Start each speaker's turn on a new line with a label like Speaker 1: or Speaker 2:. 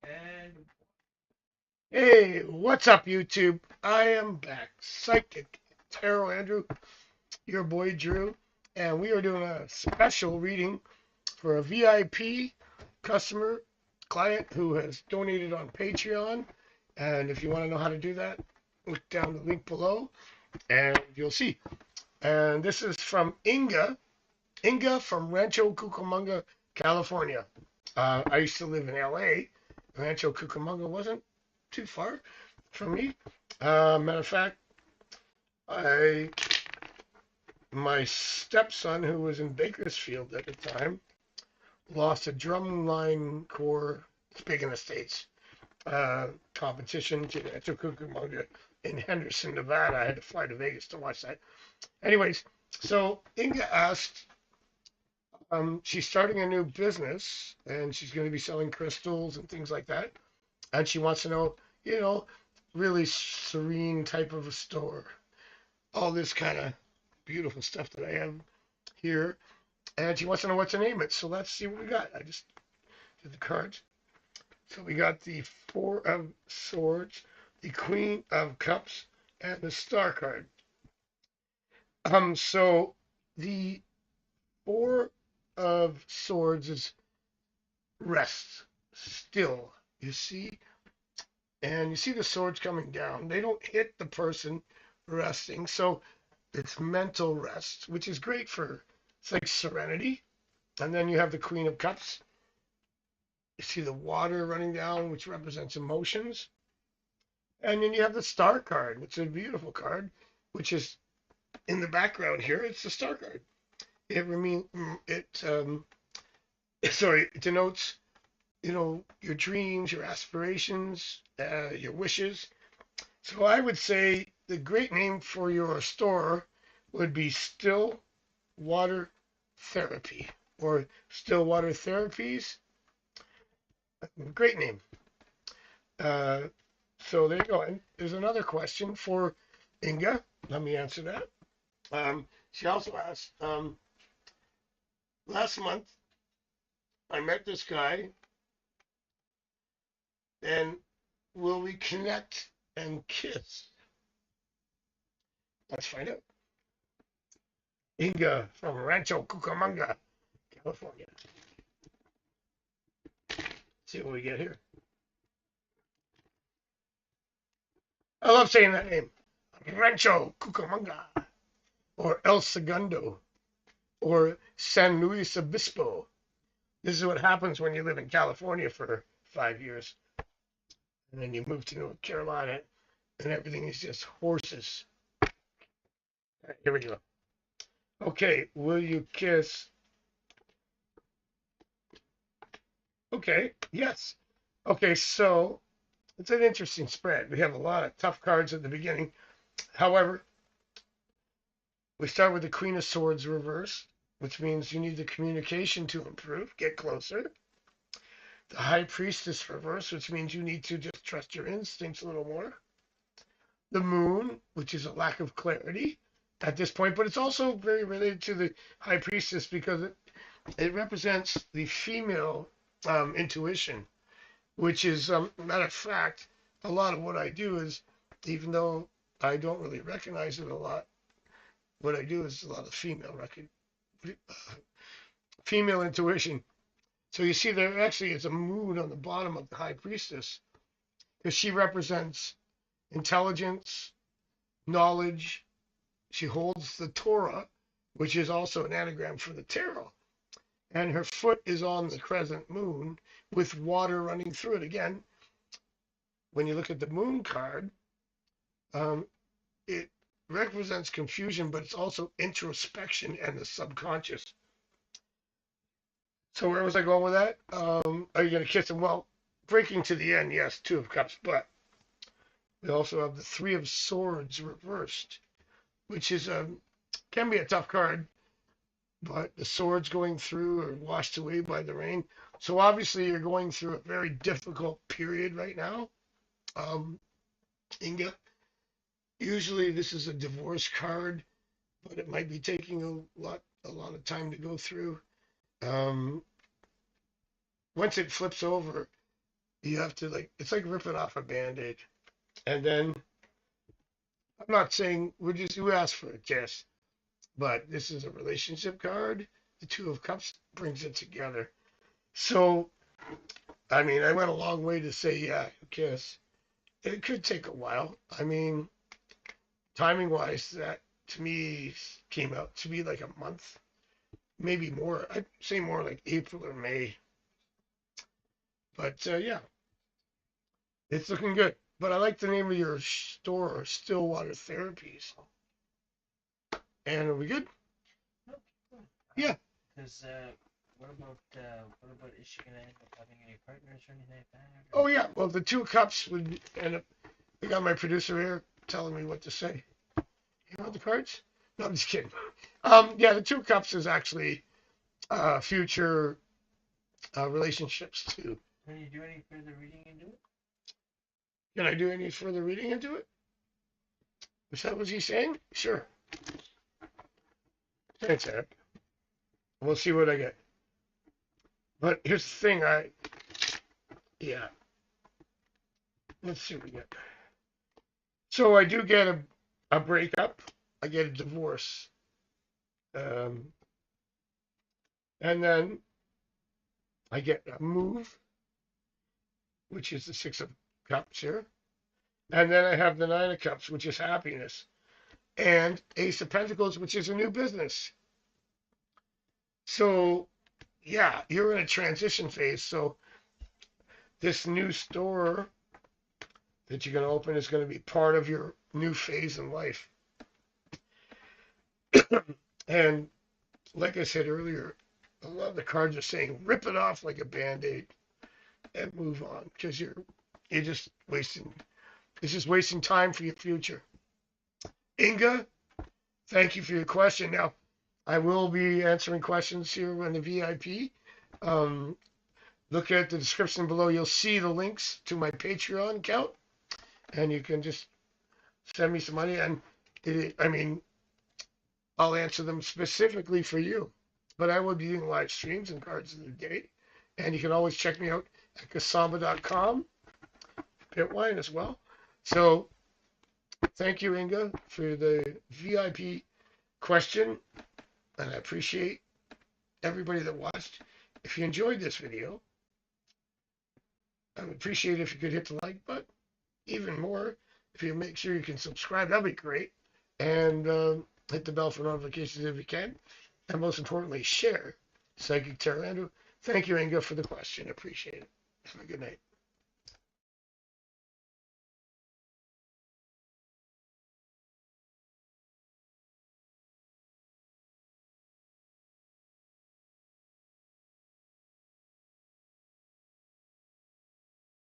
Speaker 1: And hey, what's up, YouTube? I am back, Psychic Tarot Andrew, your boy Drew, and we are doing a special reading for a VIP customer client who has donated on Patreon. And if you want to know how to do that, look down the link below and you'll see. And this is from Inga from Rancho Cucamonga, California. I used to live in LA. Rancho Cucamonga wasn't too far from me. Matter of fact, I my stepson, who was in Bakersfield at the time, lost a drumline corps, it's big in the States, competition to Rancho Cucamonga in Henderson, Nevada. I had to fly to Vegas to watch that. Anyways, so Inga asked, she's starting a new business and she's going to be selling crystals and things like that. And she wants to know, you know, really serene type of a store. All this kind of beautiful stuff that I have here. And she wants to know what to name it. So let's see what we got. I just did the cards. So we got the Four of Swords, the Queen of Cups, and the Star card. So the Four of Swords is rest, still. You see, and you see the swords coming down. They don't hit the person resting, so it's mental rest, which is great for it's like serenity. And then you have the Queen of Cups. You see the water running down, which represents emotions. And then you have the Star card, which is a beautiful card, which is in the background here. It's the Star card. It sorry, it denotes your dreams, your aspirations, your wishes. So I would say the great name for your store would be Still Water Therapy or Still Water Therapies. Great name. Uh, so there you go. And there's another question for Inga. Let me answer that. She also asked, last month I met this guy, and will we connect and kiss? Let's find out. Inga from Rancho Cucamonga, California. See what we get here. I love saying that name. Rancho Cucamonga, or El Segundo, or San Luis Obispo. This is what happens when you live in California for 5 years, and then you move to North Carolina, and everything is just horses. All right, here we go. Okay, will you kiss? Okay, yes. Okay, so it's an interesting spread. We have a lot of tough cards at the beginning. However, we start with the Queen of Swords reversed, which means you need the communication to improve, get closer. The High Priestess reversed, which means you need to just trust your instincts a little more. The Moon, which is a lack of clarity at this point, but it's also very related to the High Priestess because it represents the female intuition, which is, matter of fact, a lot of what I do is, even though I don't really recognize it a lot, what I do is a lot of female intuition. So you see, there actually is a moon on the bottom of the High Priestess because she represents intelligence, knowledge. She holds the Torah, which is also an anagram for the tarot. And her foot is on the crescent moon with water running through it. Again, when you look at the moon card, it represents confusion, but it's also introspection and the subconscious. So where was I going with that? Are you going to kiss him? Well, breaking to the end, yes, Two of Cups, but we also have the Three of Swords reversed, which is can be a tough card, but the swords going through are washed away by the rain. So obviously you're going through a very difficult period right now, Inga. Usually this is a divorce card, but it might be taking a lot of time to go through. Um, Once it flips over, You have to like it's like ripping off a band-aid. And then I'm not saying we asked for a kiss, but this is a relationship card. The Two of Cups brings it together. So I mean, I went a long way to say yeah, kiss. It could take a while. I mean, timing wise, that to me came out to be like a month, maybe more. I'd say more like April or May. But yeah, it's looking good. But I like the name of your store, Stillwater Therapies. And are we good?
Speaker 2: No, cool.
Speaker 1: Yeah.
Speaker 2: Because what about is she gonna end up having any partners or anything like that?
Speaker 1: Oh yeah. Well, the Two Cups would end up. I got my producer here telling me what to say. You want the cards? No, I'm just kidding. Yeah, the Two Cups is actually future relationships too.
Speaker 2: Can you do any further reading into it?
Speaker 1: Can I do any further reading into it? Is that what he's saying? Sure. Thanks, Eric. We'll see what I get. But here's the thing, yeah, let's see what we get. So I do get a breakup. I get a divorce. Um, and then I get a move, which is the Six of Cups here. And then I have the Nine of Cups, which is happiness. And Ace of Pentacles, which is a new business. So, yeah, you're in a transition phase. So, this new store that you're going to open is going to be part of your new phase in life. And like I said earlier, a lot of the cards are saying rip it off like a band-aid and move on because you're just wasting it's just wasting time for your future. Inga, thank you for your question. Now, I will be answering questions here on the VIP. Um, look at the description below. You'll see the links to my Patreon account, and you can just send me some money. And I mean, I'll answer them specifically for you. But I will be doing live streams and cards of the day. And you can always check me out at kasamba.com, Bitwine as well. So thank you, Inga, for the VIP question. And I appreciate everybody that watched. If you enjoyed this video, I would appreciate it if you could hit the like button. Even more, if you make sure you can subscribe, that'd be great. And hit the bell for notifications if you can. And most importantly, share. Psychic Tarot Andrew. Thank you, Inga, for the question. Appreciate it. Have a good night.